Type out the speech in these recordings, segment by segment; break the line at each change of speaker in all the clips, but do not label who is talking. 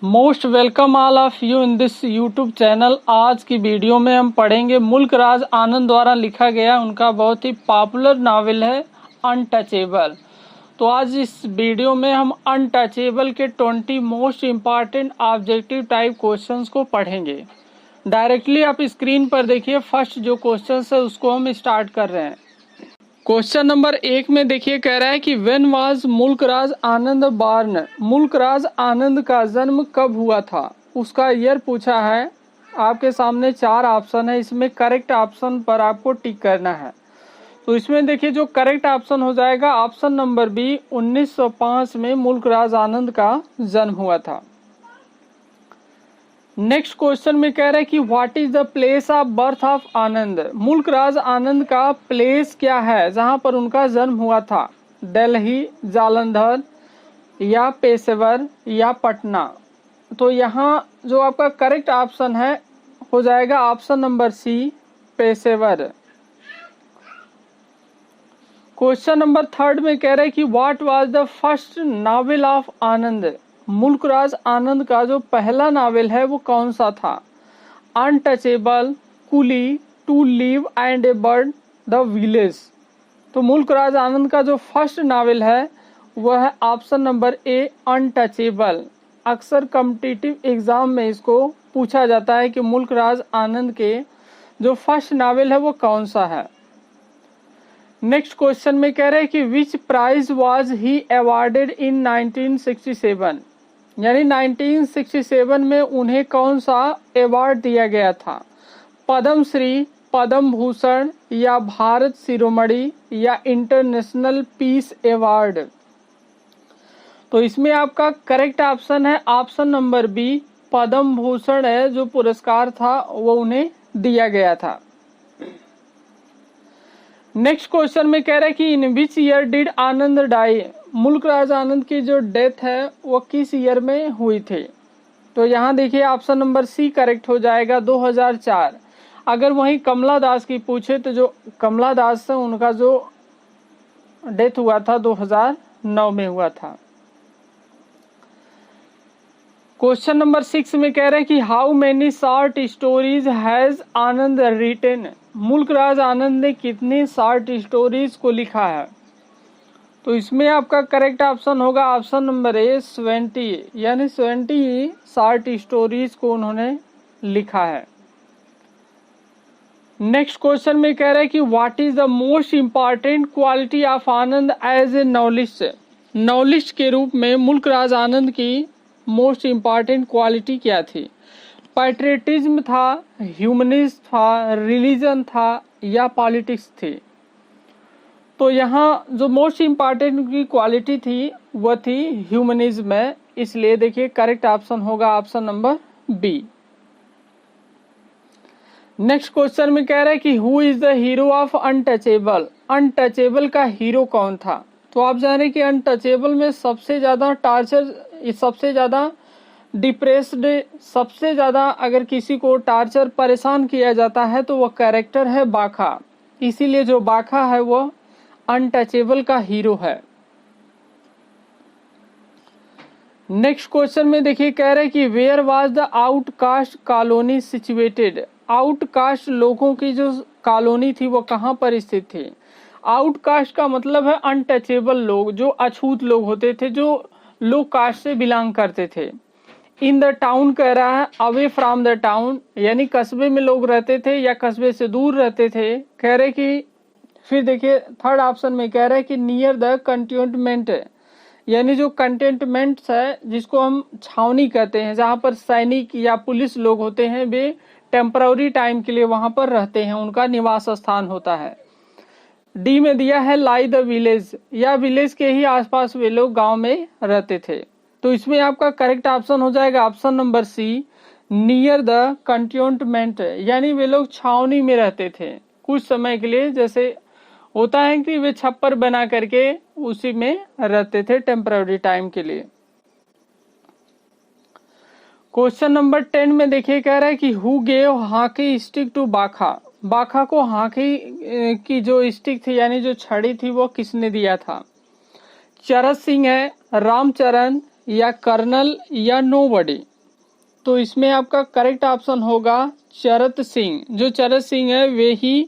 Most welcome all of you in this YouTube channel. आज की video में हम पढ़ेंगे मुल्क राज आनंद द्वारा लिखा गया उनका बहुत ही पॉपुलर नावल है अनटचेबल। तो आज इस वीडियो में हम अनटचेबल के 20 most important objective type questions को पढ़ेंगे। डायरेक्टली आप स्क्रीन पर देखिए, फर्स्ट जो क्वेश्चन है उसको हम स्टार्ट कर रहे हैं। क्वेश्चन नंबर 1 में देखिए, कह रहा है कि व्हेन वाज मुल्क राज आनंद बॉर्न। मुल्क राज आनंद का जन्म कब हुआ था, उसका ईयर पूछा है। आपके सामने 4 ऑप्शन है, इसमें करेक्ट ऑप्शन पर आपको टिक करना है। तो इसमें देखिए जो करेक्ट ऑप्शन हो जाएगा ऑप्शन नंबर बी, 1905 में मुल्क राज आनंद का जन्म हुआ था। नेक्स्ट क्वेश्चन में कह रहा है कि what is the place of birth of Anand. Mulk Raj आनंद का प्लेस क्या है जहां पर उनका जन्म हुआ था। दिल्ली, जालंधर या पेशेवर या पटना। तो यहाँ जो आपका करेक्ट ऑप्शन है हो जाएगा ऑप्शन नंबर सी, पेशेवर। क्वेश्चन नंबर 3 में कह रहे हैं कि what was the first novel of Anand. Mulk Raj आनंद का जो पहला नावल है वो कौन सा था। Untouchable, coolie, two leaves and a bud, the village. तो मुल्क राज आनंद का जो फर्स्ट नावल है वह है ऑप्शन नंबर ए, अनटचेबल। अक्सर कॉम्पिटिटिव एग्जाम में इसको पूछा जाता है कि मुल्क राज आनंद के जो फर्स्ट नावल है वो कौन सा है। नेक्स्ट क्वेश्चन में कह रहे हैं कि विच प्राइज वाज ही अवार्डेड इन 1967। यानी 1967 में उन्हें कौन सा अवार्ड दिया गया था। पद्म श्री, पद्म भूषण या भारत शिरोमणि या इंटरनेशनल पीस अवार्ड। तो इसमें आपका करेक्ट ऑप्शन है option number B, Padma Bhushan है जो पुरस्कार था वो उन्हें दिया गया था। नेक्स्ट क्वेश्चन में कह रहा है कि in which year did Anand die. Mulk Raj आनंद की जो डेथ है वो किस ईयर में हुई थी। तो यहाँ देखिए ऑप्शन नंबर सी करेक्ट हो जाएगा, 2004। अगर वहीं कमला दास की पूछे तो जो कमला दास है उनका जो डेथ हुआ था 2009 में हुआ था। क्वेश्चन नंबर 6 में कह रहे हैं कि how many short stories has Anand written. Mulk Raj आनंद ने कितनी शॉर्ट स्टोरीज को लिखा है। तो इसमें आपका करेक्ट ऑप्शन होगा ऑप्शन नंबर ए, 70। यानी 70 शॉर्ट स्टोरीज को उन्होंने लिखा है। नेक्स्ट क्वेश्चन में कह रहे हैं कि what is the most important quality of Anand as a knowledgist. Knowledgist के रूप में मुल्क राज आनंद की मोस्ट इम्पॉर्टेंट क्वालिटी क्या थी। पैट्रियटिज्म था, ह्यूमनिज्म था, रिलीजन था या पॉलिटिक्स थी। तो यहाँ जो मोस्ट इम्पॉर्टेंट की क्वालिटी थी वह थी ह्यूमनिज्म है, इसलिए देखिए करेक्ट ऑप्शन होगा option number B. Next question में कह रहा है कि who is the hero of untouchable. Untouchable का हीरो कौन था। तो आप जाने कि अनटचेबल में सबसे ज्यादा टॉर्चर, सबसे ज्यादा डिप्रेस्ड, सबसे ज्यादा अगर किसी को टॉर्चर परेशान किया जाता है तो वह कैरेक्टर है बाखा। इसीलिए जो बाखा है वह अनटचेबल का हीरो है। नेक्स्ट क्वेश्चन में देखिए कह रहे हैं कि where was the outcast colony situated. Outcast लोगों की जो कॉलोनी थी वो कहाँ पर स्थित थी। आउटकास्ट का मतलब है अनटचेबल लोग, जो अछूत लोग होते थे, जो लो कास्ट से बिलोंग करते थे। इन द टाउन कह रहा है, अवे फ्रॉम द टाउन, यानी कस्बे में लोग रहते थे या कस्बे से दूर रहते थे। कह रहे कि फिर देखिए थर्ड ऑप्शन में कह रहे हैं कि नियर द कंटेनमेंट, यानी जो कंटेनमेंट्स है जिसको हम छावनी कहते हैं, जहाँ पर सैनिक या पुलिस लोग होते हैं वे टेम्पररी टाइम के लिए वहां पर रहते हैं, उनका निवास स्थान होता है। डी में दिया है लाई द विलेज, या विलेज के ही आसपास वे लोग गांव में रहते थे। तो इसमें आपका करेक्ट ऑप्शन हो जाएगा option number C, near the cantonment, यानी वे लोग छावनी में रहते थे कुछ समय के लिए। जैसे होता है कि वे छप्पर बना करके उसी में रहते थे टेम्पररी टाइम के लिए। क्वेश्चन नंबर 10 में देखिए कह रहा है कि who gave hockey stick to Bakha. Bakha को हॉकी की जो स्टिक थी यानी जो छड़ी थी वो किसने दिया था। चरत सिंह है, रामचरण या कर्नल या नोबडी। तो इसमें आपका करेक्ट ऑप्शन होगा चरत सिंह। जो चरत सिंह है वे ही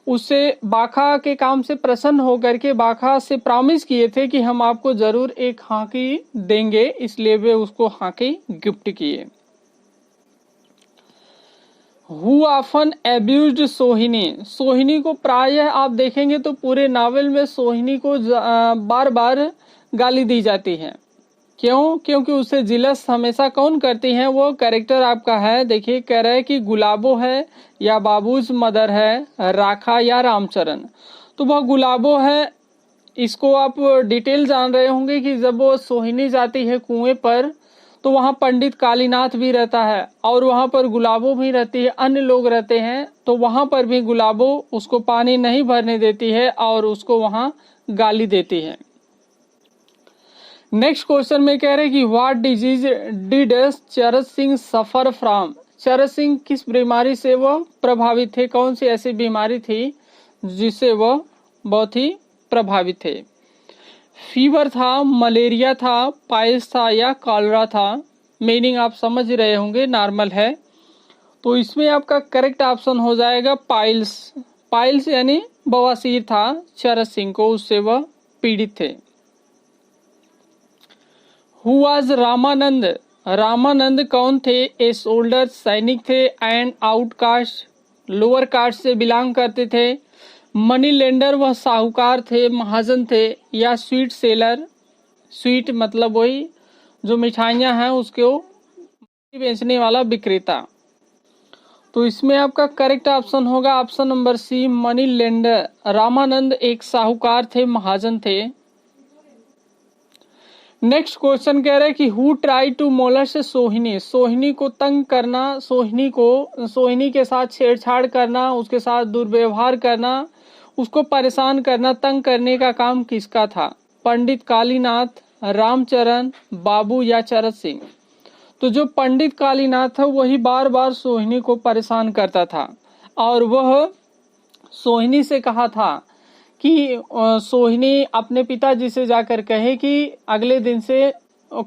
उससे बाखा के काम से प्रसन्न होकर के बाखा से प्रॉमिस किए थे कि हम आपको जरूर एक हाकी देंगे, इसलिए वे उसको हाकी गिफ्ट किए। हु ऑफन एब्यूज्ड सोहिनी। सोहिनी को प्रायः आप देखेंगे तो पूरे नावल में सोहिनी को बार बार गाली दी जाती है। क्यों? क्योंकि उसे जिलस हमेशा कौन करती हैं? वो कैरेक्टर आपका है, देखिए कह रहा है कि गुलाबो है या बाबूज मदर है, राखा या रामचरण। तो वह गुलाबो है। इसको आप डिटेल जान रहे होंगे कि जब वो सोहिनी जाती है कुएं पर तो वहां पंडित कालीनाथ भी रहता है और वहां पर गुलाबो भी रहती है, अन्य लोग रहते हैं। तो वहां पर भी गुलाबो उसको पानी नहीं भरने देती है और उसको वहां गाली देती है। नेक्स्ट क्वेश्चन में कह रहे कि व्हाट डिजीज डिड चरत सिंह सफर फ्रॉम। चरत सिंह किस बीमारी से वह प्रभावित थे? कौन सी ऐसी बीमारी थी जिससे वह बहुत ही प्रभावित थे? फीवर था, मलेरिया था, पाइल्स था या कॉलरा था? मीनिंग आप समझ रहे होंगे, नॉर्मल है। तो इसमें आपका करेक्ट ऑप्शन हो जाएगा पाइल्स। पाइल्स यानी बवासीर था चरत सिंह को, उससे वह पीड़ित थे। Who was Ramanand. रामानंद कौन थे? ए सोल्डर सैनिक थे एंड आउटकास्ट लोअर कास्ट से बिलोंग करते थे। मनी लेंडर वह साहूकार थे, महाजन थे या स्वीट सेलर। स्वीट मतलब वही जो मिठाइयाँ हैं उसको बेचने वाला विक्रेता। तो इसमें आपका करेक्ट ऑप्शन होगा option number C money lender. Ramanand एक साहूकार थे, महाजन थे। नेक्स्ट क्वेश्चन कह रहे हैं कि हु ट्राई टू मोलस्ट सोहिनी। सोहिनी को तंग करना, सोहिनी के साथ छेड़छाड़ करना, उसके साथ दुर्व्यवहार करना, उसको परेशान करना, तंग करने का काम किसका था? पंडित कालीनाथ, रामचरण, बाबू या चरत सिंह। तो जो पंडित कालीनाथ है वही बार बार सोहिनी को परेशान करता था और वह सोहिनी से कहा था कि सोहिनी अपने पिताजी से जाकर कहे कि अगले दिन से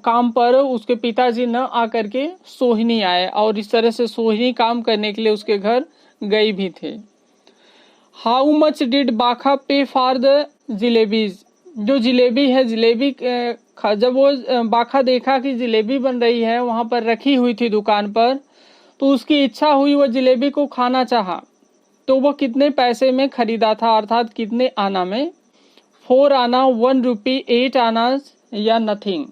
काम पर उसके पिताजी न आकर के सोहिनी आए, और इस तरह से सोहिनी काम करने के लिए उसके घर गई भी थे। हाउ मच डिड बाखा पे फॉर द जिलेबीज। जो जिलेबी है, जिलेबी जब वो बाखा देखा कि जिलेबी बन रही है वहां पर रखी हुई थी दुकान पर, तो उसकी इच्छा हुई, वह जिलेबी को खाना चाहा। तो वह कितने पैसे में खरीदा था, अर्थात कितने आना में? 4 आना, 1 रुपी, 8 आना या नथिंग।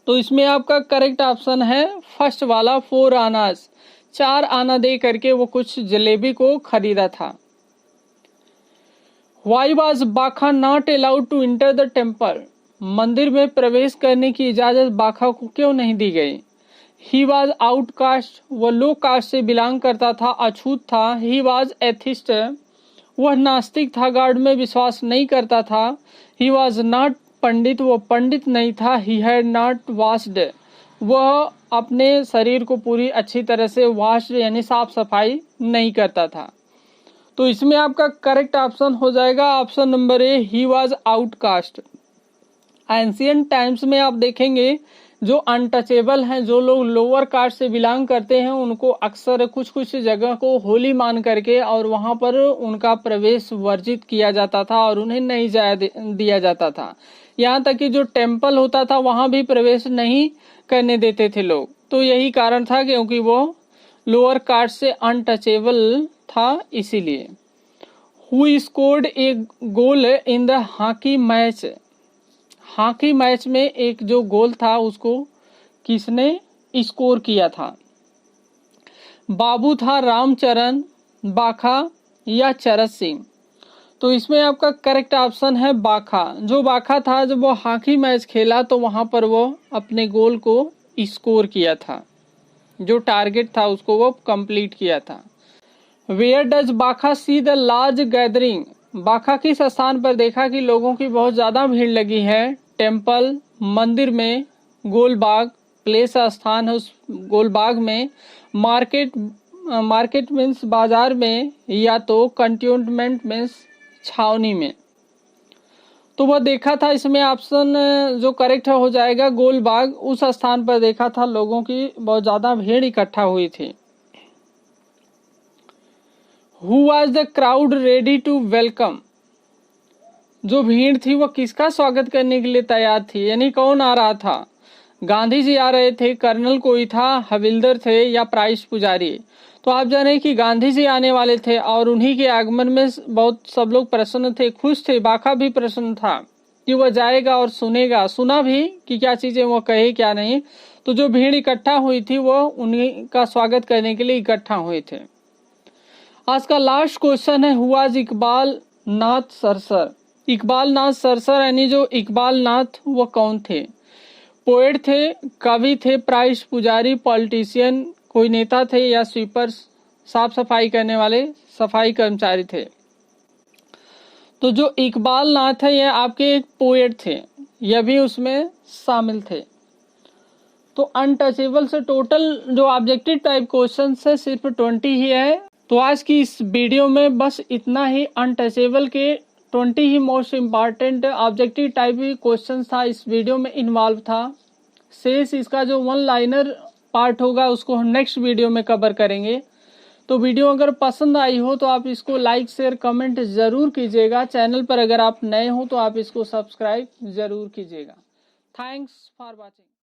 तो इसमें आपका करेक्ट ऑप्शन है फर्स्ट वाला 4 आनास। 4 आना दे करके वो कुछ जलेबी को खरीदा था। Why was Bakha not allowed to enter the temple. मंदिर में प्रवेश करने की इजाजत बाखा को क्यों नहीं दी गई? ही वॉज आउटकास्ट, वह लो कास्ट से बिलोंग करता था, अछूत था। ही वॉज एथिस्ट, वह नास्तिक था, गॉड में विश्वास नहीं करता था। ही वॉज नॉट पंडित, वह पंडित नहीं था। ही हैड नॉट वॉश्ड, वह अपने शरीर को पूरी अच्छी तरह से वॉश यानी साफ सफाई नहीं करता था। तो इसमें आपका करेक्ट ऑप्शन हो जाएगा option number A, he was outcast. Ancient times में आप देखेंगे जो अनटचेबल हैं, जो लोग लोअर कास्ट से बिलोंग करते हैं, उनको अक्सर कुछ कुछ जगह को होली मान करके और वहां पर उनका प्रवेश वर्जित किया जाता था और उन्हें नहीं जाने दिया जाता था। यहाँ तक कि जो टेम्पल होता था वहां भी प्रवेश नहीं करने देते थे लोग। तो यही कारण था क्योंकि वो लोअर कास्ट से अनटचेबल था, इसीलिए। Who scored A goal in the hockey match. Hockey match में एक जो गोल था उसको किसने स्कोर किया था? बाबू था, रामचरण, बाखा या चरत सिंह। तो इसमें आपका करेक्ट ऑप्शन है बाखा। जो बाखा था, जब वो हॉकी मैच खेला तो वहां पर वो अपने गोल को स्कोर किया था, जो टारगेट था उसको वो कंप्लीट किया था। वेयर डज बाखा सी द लार्ज गैदरिंग। बाखा किस स्थान पर देखा कि लोगों की बहुत ज्यादा भीड़ लगी है? टेम्पल, मंदिर में, गोलबाग, प्लेस स्थान है उस गोलबाग में, मार्केट मीन्स बाजार में, या तो कंट्यूनमेंट मीन्स छावनी में। तो वह देखा था, इसमें ऑप्शन जो करेक्ट हो जाएगा गोलबाग, उस स्थान पर देखा था लोगों की बहुत ज्यादा भीड़ इकट्ठा हुई थी। Who was the crowd ready to welcome, जो भीड़ थी वह किसका स्वागत करने के लिए तैयार थी, यानी कौन आ रहा था। गांधी जी आ रहे थे, कर्नल कोई था, हविलदार थे या प्राइस पुजारी। तो आप जाने कि गांधी जी आने वाले थे और उन्हीं के आगमन में बहुत सब लोग प्रसन्न थे, खुश थे। बाका भी प्रसन्न था कि वह जाएगा और सुनेगा, सुना भी कि क्या चीजें वो कहे क्या नहीं। तो जो भीड़ इकट्ठा हुई थी वो उन्हीं का स्वागत करने के लिए इकट्ठा हुए थे। आज का लास्ट क्वेश्चन है, हु वाज इकबाल नाथ सरसर। इकबाल नाथ सरसर यानी जो इकबाल नाथ वो कौन थे। पोएट थे, कवि थे, प्राइस पुजारी, पॉलिटिशियन, कोई नेता थे या स्वीपर साफ सफाई करने वाले सफाई कर्मचारी थे। तो जो इकबाल नाथ है यह आपके एक पोएट थे, यह भी उसमें शामिल थे। तो अनटचेबल से टोटल जो ऑब्जेक्टिव टाइप क्वेश्चन है सिर्फ 20 ही है। तो आज की इस वीडियो में बस इतना ही। अनटचेबल के 20 ही most important objective type question था इस वीडियो में इन्वॉल्व था। शेष इसका जो वन लाइनर पार्ट होगा उसको हम नेक्स्ट वीडियो में कवर करेंगे। तो वीडियो अगर पसंद आई हो तो आप इसको लाइक शेयर कमेंट जरूर कीजिएगा। चैनल पर अगर आप नए हो तो आप इसको सब्सक्राइब जरूर कीजिएगा। Thanks for watching.